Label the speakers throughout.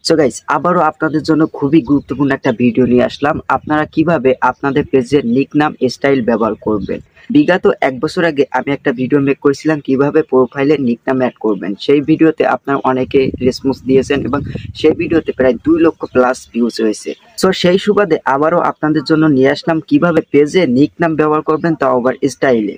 Speaker 1: So guys, আবারও আপনাদের জন্য খুবই গুরুত্বপূর্ণ একটা ভিডিও নিয়ে আসলাম। আপনারা কিভাবে আপনাদের পেজের নিকনাম স্টাইল ব্যবহার করবেন। বিগত 1 বছর আগে আমি একটা ভিডিও মেক করেছিলাম কিভাবে প্রোফাইলে নিকনাম অ্যাড করবেন। সেই ভিডিওতে আপনারা অনেকে রেসপন্স দিয়েছেন এবং সেই ভিডিওতে প্রায় 2 লক্ষ প্লাস ভিউজ হয়েছে। সো সেই সুবাদে আবারও আপনাদের জন্য নিয়ে আসলাম কিভাবে পেজে নিকনাম ব্যবহার করবেন, তাও আবার স্টাইলে।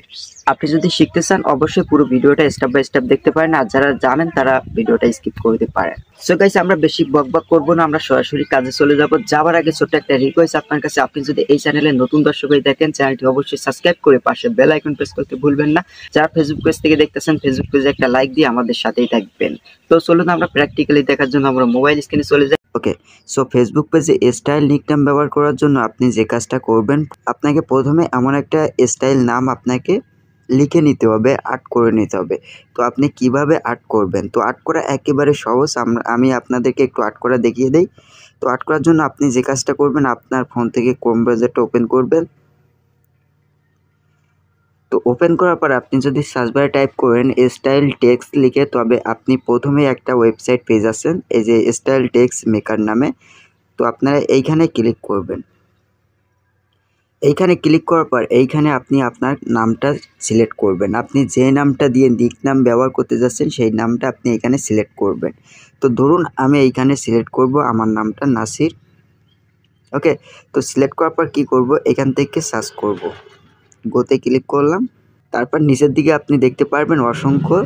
Speaker 1: আপনি যদি শিখতে চান অবশ্যই পুরো ভিডিওটা স্টেপ বাই স্টেপ দেখতে পারেন, আর যারা জানেন তারা ভিডিওটা স্কিপ করে দিতে পারেন। সো গাইস, আমরা বেশি বকবক করব না, আমরা সরাসরি কাজে চলে যাব। যাওয়ার আগে ছোট্ট একটা রিকোয়েস্ট আপনার কাছে, আপনি যদি এই চ্যানেলে নতুন দর্শক হয়ে দেখেন, চ্যানেলটি অবশ্যই সাবস্ক্রাইব করে পাশে বেল আইকন প্রেস করতে ভুলবেন না। যারা ফেসবুক পেজ থেকে দেখতেছেন, ফেসবুক পেজে একটা লাইক দিয়ে আমাদের সাথেই থাকবেন। তো চলুন আমরা প্র্যাকটিক্যালি দেখার জন্য আমরা মোবাইল স্ক্রিনে চলে যাই। ওকে, সো ফেসবুক পেজে স্টাইল নিকনেম ব্যবহার করার জন্য আপনি যে কাজটা করবেন, আপনাকে প্রথমে এমন একটা স্টাইল নাম আপনাকে লিখে নিতে হবে, আর্ট করে নিতে হবে। তো আপনি কিভাবে আর্ট করবেন? তো আর্ট করা একেবারে সহজ। আমি আপনাদেরকে একটু আর্ট করা দেখিয়ে দেই। তো আর্ট করার জন্য আপনি যে কাজটা করবেন, আপনার ফোন থেকে ক্রোম ব্রাউজারটা ওপেন করবেন। তো ওপেন করার পর আপনি যদি সার্চ বারে টাইপ করেন স্টাইল টেক্সট লিখে, তবে আপনি প্রথমেই একটা ওয়েবসাইট পেয়ে যাচ্ছেন, এই যে স্টাইল টেক্সট মেকার নামে। তো আপনারা এইখানে ক্লিক করবেন। এইখানে ক্লিক করার পর এইখানে আপনি আপনার নামটা সিলেক্ট করবেন। আপনি যে নামটা দিয়ে নিকনেম ব্যবহার করতে যাচ্ছেন সেই নামটা আপনি এখানে সিলেক্ট করবেন। তো ধরুন আমি এইখানে সিলেক্ট করব আমার নামটা নাসির। ওকে, তো সিলেক্ট করার পর কী করব, এখান থেকে সার্চ করব, গোতে ক্লিক করলাম। তারপর নিচের দিকে আপনি দেখতে পারবেন অসংখ্য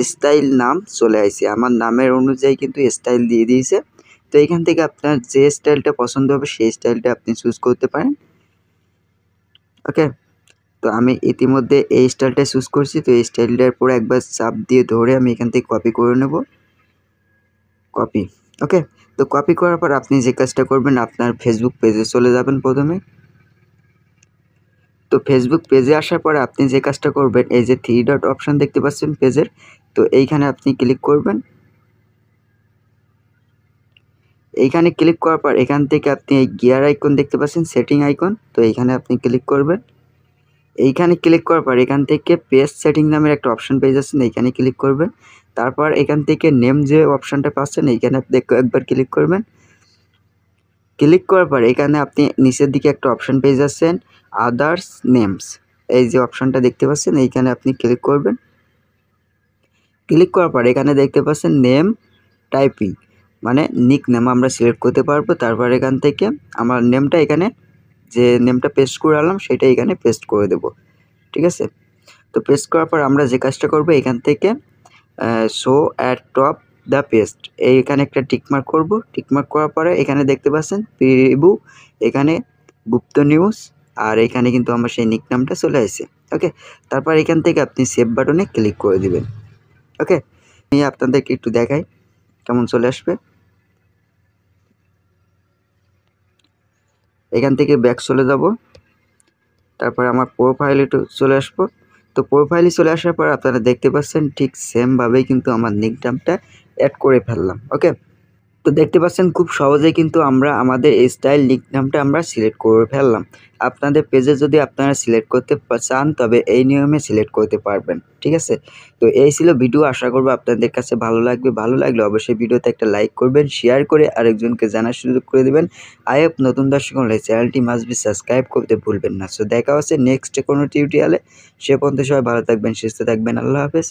Speaker 1: স্টাইল নাম চলে আসছে। আমার নামের অনুযায়ী কিন্তু স্টাইল দিয়ে দিয়েছে। তো এখান থেকে আপনার যে স্টাইলটা পছন্দ হবে সেই স্টাইলটা আপনি চুজ করতে পারেন। ওকে, তো আমি ইতিমধ্যে এই স্টাইলটা চুজ করছি। তো এই স্টাইলটার পরে একবার চাপ দিয়ে ধরে আমি এখান থেকে কপি করে নেব। কপি। ওকে, তো কপি করার পর আপনি যে কাজটা করবেন, আপনার ফেসবুক পেজে চলে যাবেন প্রথমে। তো ফেসবুক পেজে আসার পরে আপনি যে কাজটা করবেন, এই যে 3 ডট অপশন দেখতে পাচ্ছেন পেজের, তো এইখানে আপনি ক্লিক করবেন। এইখানে ক্লিক করার পর এখান থেকে আপনি এই গিয়ার আইকন দেখতে পাচ্ছেন, সেটিং আইকন, তো এইখানে আপনি ক্লিক করবেন। এইখানে ক্লিক করার পর এখান থেকে পেজ সেটিং নামের একটা অপশন পেয়ে যাচ্ছেন, এইখানে ক্লিক করবেন। তারপর এখান থেকে নেম যে অপশনটা পাচ্ছেন এইখানে আপনি একবার ক্লিক করবেন। ক্লিক করার পর এখানে আপনি নিচের দিকে একটা অপশন পেয়ে যাচ্ছেন, আদার্স নেমস। এই যে অপশনটা দেখতে পাচ্ছেন এইখানে আপনি ক্লিক করবেন। ক্লিক করার পর এখানে দেখতে পাচ্ছেন নেম টাইপিং, মানে নিক নেম আমরা সিলেক্ট করতে পারবো। তারপর এখান থেকে আমার নেমটা এখানে যে নেমটা পেস্ট করে আনলাম সেটা এখানে পেস্ট করে দেব। ঠিক আছে, তো পেস্ট করার পর আমরা যে কাজটা করবো, এখান থেকে show at top the paste এইখানে একটা টিকমার্ক করব। টিকমার্ক করার পরে এখানে দেখতে পাচ্ছেন প্রিভিউ, এখানে গুপ্ত নিউজ, আর এখানে কিন্তু আমার সেই নিকনামটা চলে আসছে। ওকে, তারপর এখান থেকে আপনি সেভ বাটনে ক্লিক করে দিবেন। ওকে, আমি আপনাদেরকে একটু দেখাই কেমন চলে আসবে। এখান থেকে ব্যাক চলে যাব, তারপর আমার প্রোফাইলে চলে আসবো। তো প্রোফাইলে চলে আসার পর আপনারা দেখতে পাচ্ছেন ঠিক সেমভাবেই কিন্তু আমার নিকনেমটা অ্যাড করে ফেললাম। ওকে, তো দেখতে পাচ্ছেন খুব সহজেই কিন্তু আমরা আমাদের স্টাইল নিকনেমটা আমরা সিলেক্ট করে ফেললাম। আপনাদের পেজে যদি আপনারা সিলেক্ট করতে চান তবে এই নিয়মে সিলেক্ট করতে পারবেন। ঠিক আছে, তো এই ছিল ভিডিও। আশা করবো আপনাদের কাছে ভালো লাগবে। ভালো লাগলে অবশ্যই ভিডিওতে একটা লাইক করবেন, শেয়ার করে আরেকজনকে জানার সুযোগ করে দেবেন। আই হোপ নতুন দর্শক হলে চ্যানেলটি মাস্ট বি সাবস্ক্রাইব করতে ভুলবেন না। সো দেখা হচ্ছে নেক্সট কোনো টিউটোরিয়ালে। সে পর্যন্ত সবাই ভালো থাকবেন, সুস্থ থাকবেন। আল্লাহ হাফেজ।